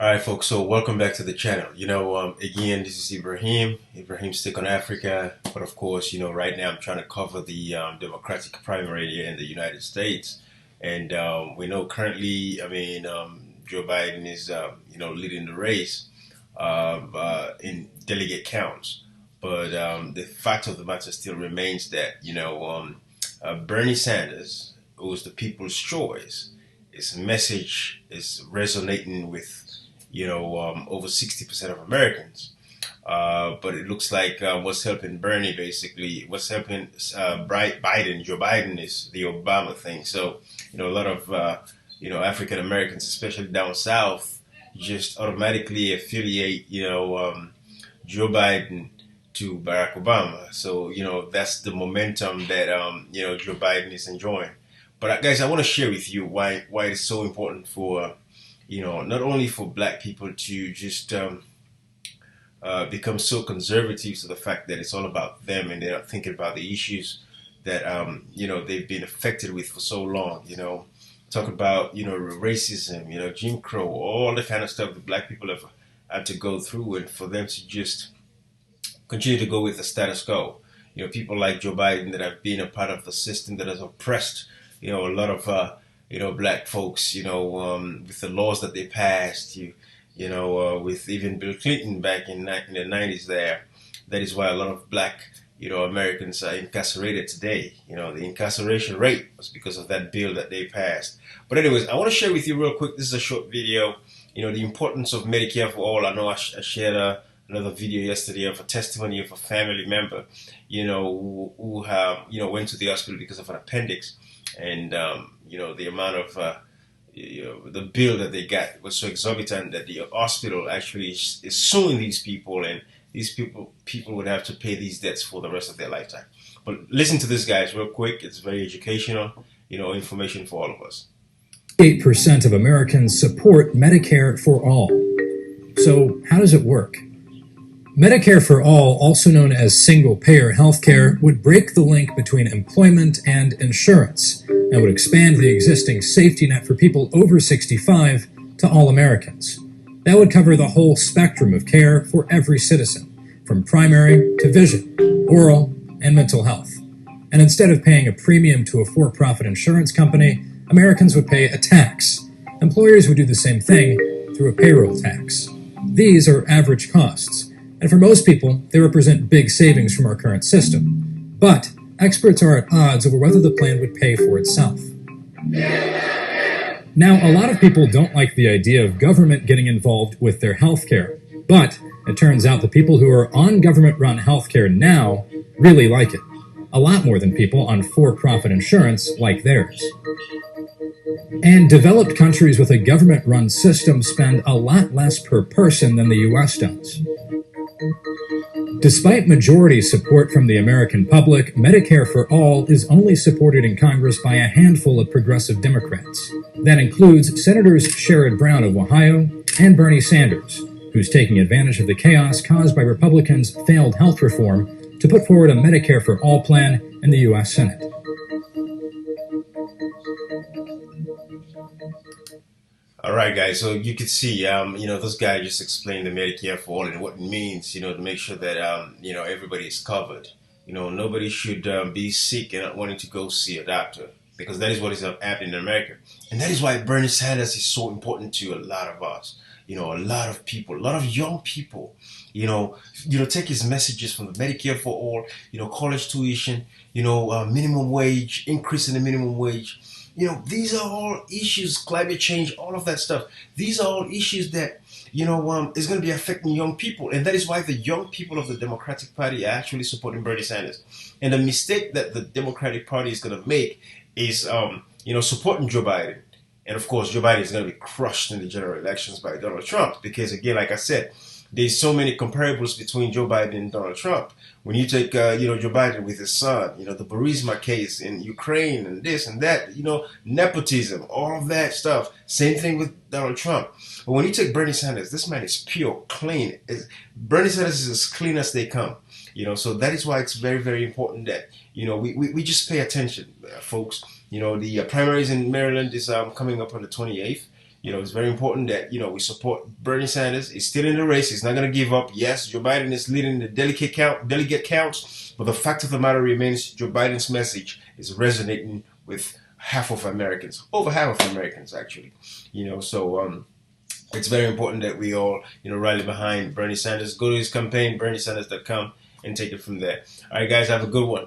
All right, folks. So welcome back to the channel. Again, this is Ibrahim's take on Africa. But of course, right now I'm trying to cover the Democratic primary here in the United States, and we know currently, Joe Biden is, leading the race in delegate counts. But the fact of the matter still remains that Bernie Sanders, who's the people's choice, his message is resonating with over 60% of Americans. But it looks like what's helping Bernie, basically, what's helping Joe Biden, is the Obama thing. So, a lot of, African Americans, especially down south, just automatically affiliate, Joe Biden to Barack Obama. So, that's the momentum that, Joe Biden is enjoying. But guys, I want to share with you why it's so important for not only for black people to just become so conservative to the fact that it's all about them and they're not thinking about the issues that they've been affected with for so long. Talk about racism, Jim Crow, all the kind of stuff that black people have had to go through, and for them to just continue to go with the status quo. People like Joe Biden that have been a part of the system that has oppressed a lot of black folks, with the laws that they passed, with even Bill Clinton back in the 90s there. That is why a lot of black, Americans are incarcerated today. The incarceration rate was because of that bill that they passed. But anyways, I want to share with you real quick. This is a short video. The importance of Medicare for all. I know I shared another video yesterday of a testimony of a family member, who went to the hospital because of an appendix, and the amount of the bill that they got was so exorbitant that the hospital actually is suing these people, and these people would have to pay these debts for the rest of their lifetime. But listen to this, guys, real quick. It's very educational, information for all of us. 8% of Americans support Medicare for all. So how does it work? Medicare for all, also known as single-payer healthcare, would break the link between employment and insurance and would expand the existing safety net for people over 65 to all Americans. That would cover the whole spectrum of care for every citizen, from primary to vision, oral, and mental health. And instead of paying a premium to a for-profit insurance company, Americans would pay a tax. Employers would do the same thing through a payroll tax. These are average costs, and for most people, they represent big savings from our current system. But experts are at odds over whether the plan would pay for itself. Now, a lot of people don't like the idea of government getting involved with their health care, but it turns out the people who are on government-run health care now really like it. A lot more than people on for-profit insurance like theirs. And developed countries with a government-run system spend a lot less per person than the US does. Despite majority support from the American public, Medicare for all is only supported in Congress by a handful of progressive Democrats. That includes Senators Sherrod Brown of Ohio and Bernie Sanders, who's taking advantage of the chaos caused by Republicans' failed health reform to put forward a Medicare for all plan in the U.S. Senate. All right, guys. So you can see, this guy just explained the Medicare for all and what it means, to make sure that, everybody is covered. Nobody should be sick and not wanting to go see a doctor, because that is what is happening in America. And that is why Bernie Sanders is so important to a lot of us. A lot of people, a lot of young people, take his messages from the Medicare for all, college tuition, minimum wage, increase in the minimum wage. These are all issues, climate change, all of that stuff. These are all issues that, is going to be affecting young people. And that is why the young people of the Democratic Party are actually supporting Bernie Sanders. And the mistake that the Democratic Party is going to make is, supporting Joe Biden. And of course, Joe Biden is going to be crushed in the general elections by Donald Trump. Because again, like I said, there's so many comparables between Joe Biden and Donald Trump. When you take, Joe Biden with his son, the Burisma case in Ukraine and this and that, nepotism, all of that stuff. Same thing with Donald Trump. But when you take Bernie Sanders, this man is pure, clean. Bernie Sanders is as clean as they come. So that is why it's very, very important that, we just pay attention, folks. The primaries in Maryland is coming up on the 28th. It's very important that, we support Bernie Sanders. He's still in the race. He's not going to give up. Yes, Joe Biden is leading the delegate counts, but the fact of the matter remains Joe Biden's message is resonating with half of Americans, over half of Americans, actually. So it's very important that we all, rally behind Bernie Sanders. Go to his campaign, BernieSanders.com, and take it from there. All right, guys, have a good one.